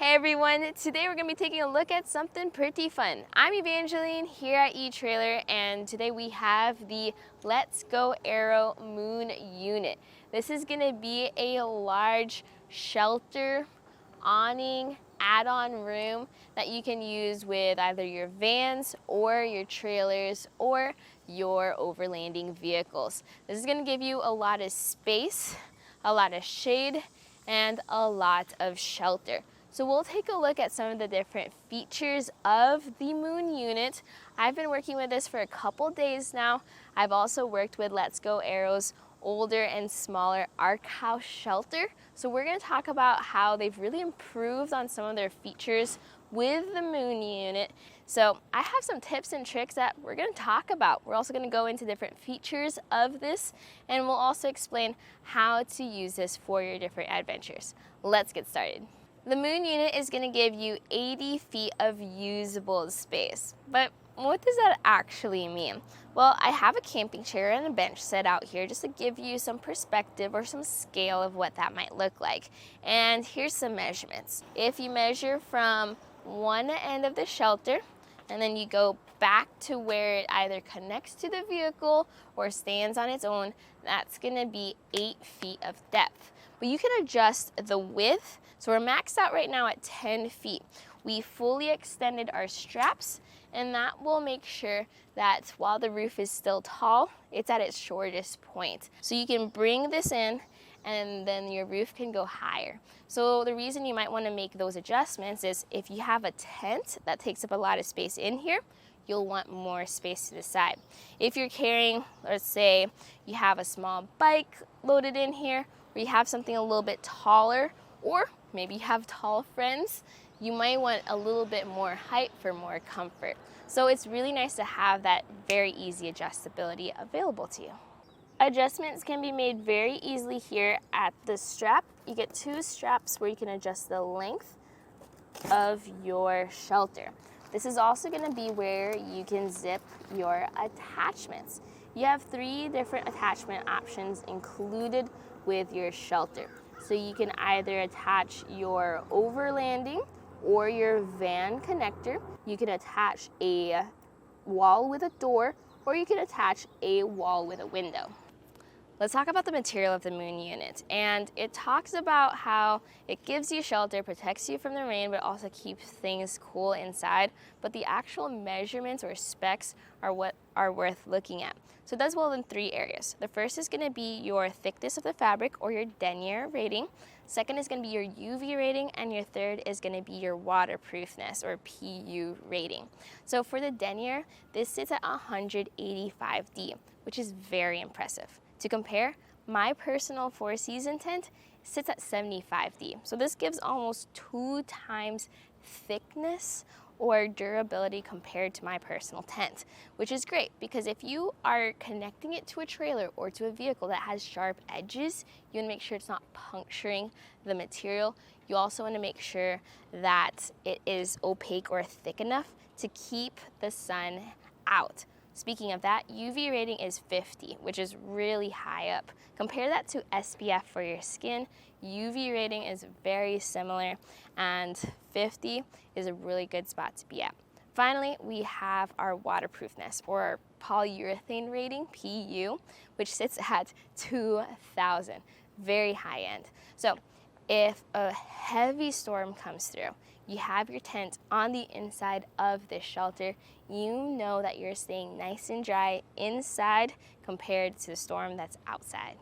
Hey everyone, today we're going to be taking a look at something pretty fun. I'm Evangeline here at eTrailer, and today we have the Let's Go Aero MoonUnit. This is going to be a large shelter, awning, add-on room that you can use with either your vans or your trailers or your overlanding vehicles. This is going to give you a lot of space, a lot of shade, and a lot of shelter. So we'll take a look at some of the different features of the MoonUnit. I've been working with this for a couple days now. I've also worked with Let's Go Aero's older and smaller ArcHaus shelter. So we're going to talk about how they've really improved on some of their features with the MoonUnit. So I have some tips and tricks that we're going to talk about. We're also going to go into different features of this, and we'll also explain how to use this for your different adventures. Let's get started. The MoonUnit is going to give you 80 feet of usable space. But what does that actually mean? Well, I have a camping chair and a bench set out here just to give you some perspective or some scale of what that might look like. And here's some measurements. If you measure from one end of the shelter and then you go back to where it either connects to the vehicle or stands on its own, that's going to be 8 feet of depth. But you can adjust the width. So we're maxed out right now at 10 feet. We fully extended our straps, and that will make sure that while the roof is still tall, it's at its shortest point. So you can bring this in, and then your roof can go higher. So the reason you might want to make those adjustments is if you have a tent that takes up a lot of space in here, you'll want more space to the side. If you're carrying, let's say you have a small bike loaded in here, or you have something a little bit taller, or maybe you have tall friends, you might want a little bit more height for more comfort. So it's really nice to have that very easy adjustability available to you. Adjustments can be made very easily here at the strap. You get 2 straps where you can adjust the length of your shelter. This is also going to be where you can zip your attachments. You have 3 different attachment options included with your shelter. So you can either attach your overlanding or your van connector. You can attach a wall with a door, or you can attach a wall with a window. Let's talk about the material of the MoonUnit. And it talks about how it gives you shelter, protects you from the rain, but also keeps things cool inside. But the actual measurements or specs are what are worth looking at. So it does well in 3 areas. The first is going to be your thickness of the fabric or your denier rating. Second is going to be your UV rating, and your third is going to be your waterproofness or PU rating. So for the denier, this sits at 185D, which is very impressive. To compare, my personal 4-season tent sits at 75D. So this gives almost 2 times thickness or durability compared to my personal tent, which is great because if you are connecting it to a trailer or to a vehicle that has sharp edges, you want to make sure it's not puncturing the material. You also want to make sure that it is opaque or thick enough to keep the sun out. Speaking of that, UV rating is 50, which is really high up. Compare that to SPF for your skin. UV rating is very similar, and 50 is a really good spot to be at. Finally, we have our waterproofness or our polyurethane rating, PU, which sits at 2,000, very high end. So if a heavy storm comes through, you have your tent on the inside of this shelter, you know that you're staying nice and dry inside compared to the storm that's outside.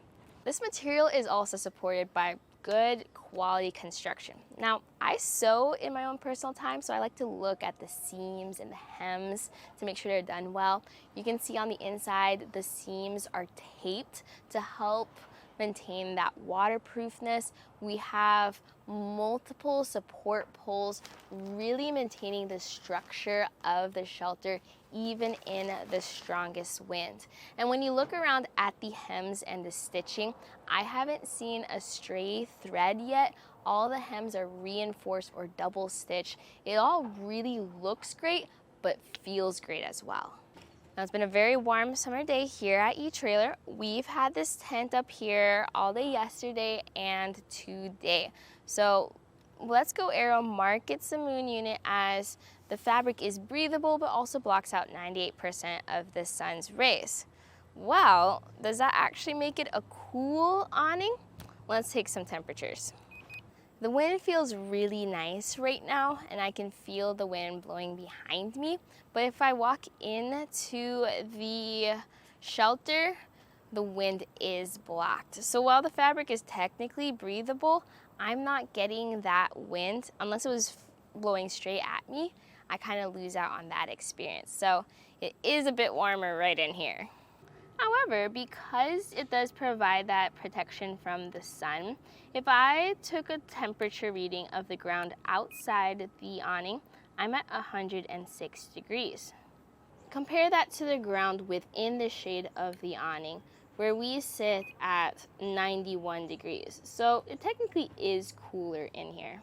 This material is also supported by good quality construction. Now, I sew in my own personal time, so I like to look at the seams and the hems to make sure they're done well. You can see on the inside, the seams are taped to help maintain that waterproofness. We have multiple support poles, really maintaining the structure of the shelter even in the strongest wind. And when you look around at the hems and the stitching, I haven't seen a stray thread yet. All the hems are reinforced or double stitched. It all really looks great, but feels great as well. Now, it's been a very warm summer day here at eTrailer. We've had this tent up here all day yesterday and today. So Let's Go Aero markets the Moon unit as the fabric is breathable but also blocks out 98% of the sun's rays. Well, does that actually make it a cool awning? Let's take some temperatures. The wind feels really nice right now, and I can feel the wind blowing behind me. But if I walk into the shelter, the wind is blocked. So while the fabric is technically breathable, I'm not getting that wind. Unless it was blowing straight at me, I kind of lose out on that experience. So it is a bit warmer right in here. However, because it does provide that protection from the sun, if I took a temperature reading of the ground outside the awning, I'm at 106 degrees. Compare that to the ground within the shade of the awning, where we sit at 91 degrees. So it technically is cooler in here.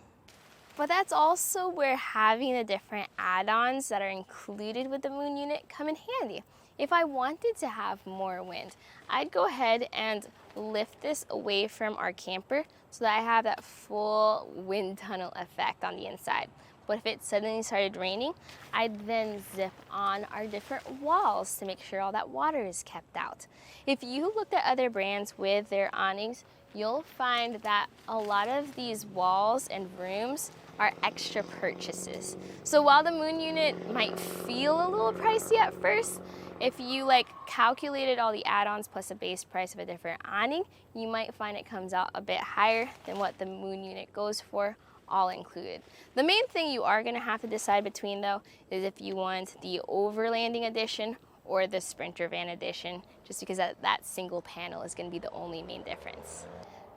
But that's also where having the different add-ons that are included with the Moon unit come in handy. If I wanted to have more wind, I'd go ahead and lift this away from our camper so that I have that full wind tunnel effect on the inside. But if it suddenly started raining, I'd then zip on our different walls to make sure all that water is kept out. If you looked at other brands with their awnings, you'll find that a lot of these walls and rooms are extra purchases. So while the Moon unit might feel a little pricey at first, if you calculated all the add-ons plus the base price of a different awning, you might find it comes out a bit higher than what the Moon unit goes for, all included. The main thing you are gonna have to decide between though is if you want the overlanding edition or the Sprinter van edition, just because that single panel is gonna be the only main difference.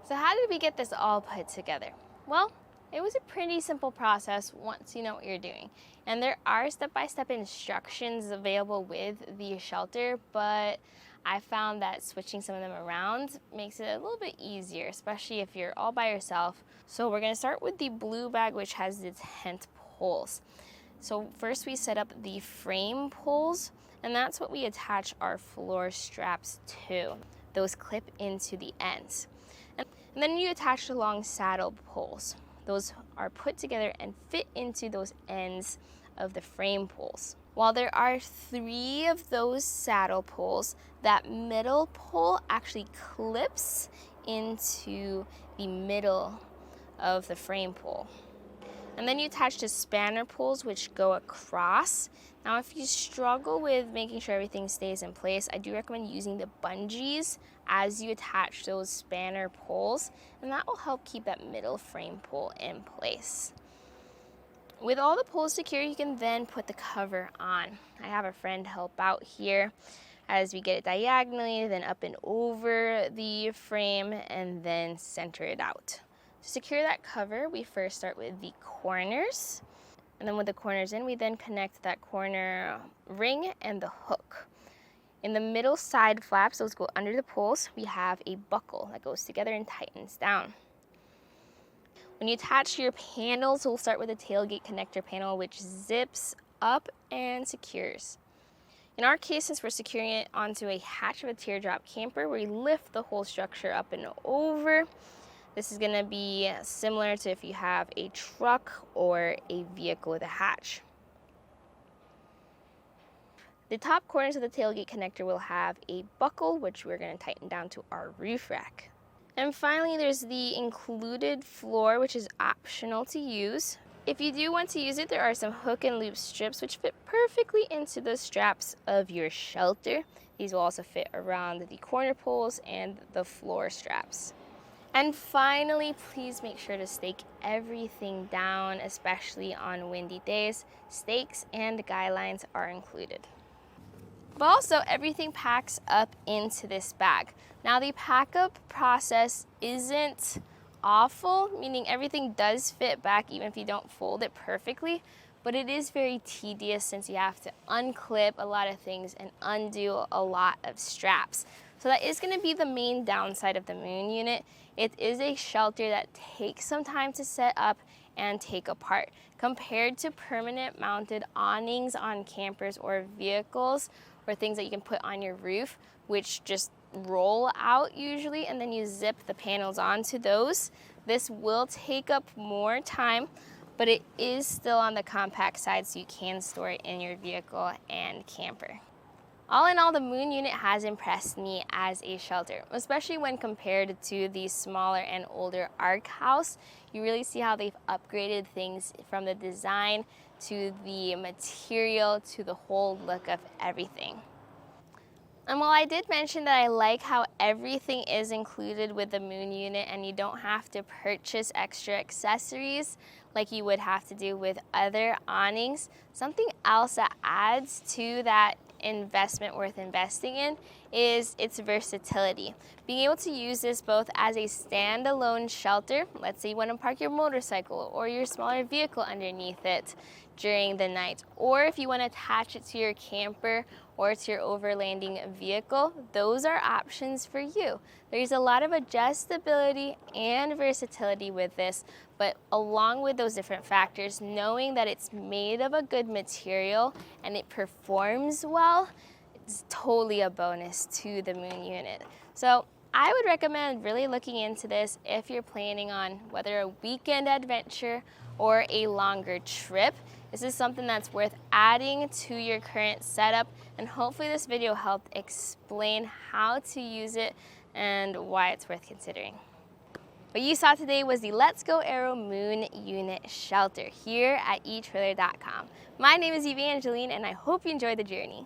So how did we get this all put together? Well, it was a pretty simple process once you know what you're doing. And there are step-by-step instructions available with the shelter, but I found that switching some of them around makes it a little bit easier, especially if you're all by yourself. So we're gonna start with the blue bag, which has the tent poles. So first we set up the frame poles, and that's what we attach our floor straps to. Those clip into the ends. And then you attach the long saddle poles. Those are put together and fit into those ends of the frame poles. While there are 3 of those saddle poles, that middle pole actually clips into the middle of the frame pole. And then you attach the spanner poles, which go across. Now, if you struggle with making sure everything stays in place, I do recommend using the bungees as you attach those spanner poles, and that will help keep that middle frame pole in place. With all the poles secure, you can then put the cover on. I have a friend help out here as we get it diagonally, then up and over the frame, and then center it out. To secure that cover, we first start with the corners, and then with the corners in, we then connect that corner ring and the hook. In the middle side flaps, those go under the poles, we have a buckle that goes together and tightens down. When you attach your panels, we'll start with the tailgate connector panel, which zips up and secures. In our case, since we're securing it onto a hatch of a teardrop camper, we lift the whole structure up and over. This is gonna be similar to if you have a truck or a vehicle with a hatch. The top corners of the tailgate connector will have a buckle, which we're gonna tighten down to our roof rack. And finally, there's the included floor, which is optional to use. If you do want to use it, there are some hook and loop strips which fit perfectly into the straps of your shelter. These will also fit around the corner poles and the floor straps. And finally, please make sure to stake everything down, especially on windy days. Stakes and guy lines are included. But also, everything packs up into this bag. Now, the pack up process isn't awful, meaning everything does fit back even if you don't fold it perfectly, but it is very tedious since you have to unclip a lot of things and undo a lot of straps. So that is gonna be the main downside of the Moon unit. It is a shelter that takes some time to set up and take apart. Compared to permanent mounted awnings on campers or vehicles, or things that you can put on your roof, which just roll out usually, and then you zip the panels onto those. This will take up more time, but it is still on the compact side, so you can store it in your vehicle and camper. All in all, the MoonUnit has impressed me as a shelter, especially when compared to the smaller and older ArcHaus. You really see how they've upgraded things from the design to the material to the whole look of everything. And while I did mention that I like how everything is included with the MoonUnit and you don't have to purchase extra accessories like you would have to do with other awnings, something else that adds to that investment worth investing in is its versatility. Being able to use this both as a standalone shelter, let's say you want to park your motorcycle or your smaller vehicle underneath it during the night, or if you want to attach it to your camper or to your overlanding vehicle, those are options for you. There's a lot of adjustability and versatility with this, but along with those different factors, knowing that it's made of a good material and it performs well, it's totally a bonus to the MoonUnit. So I would recommend really looking into this if you're planning on whether a weekend adventure or a longer trip. This is something that's worth adding to your current setup, and hopefully this video helped explain how to use it and why it's worth considering. What you saw today was the Let's Go Aero MoonUnit shelter here at etrailer.com. My name is Evangeline, and I hope you enjoyed the journey.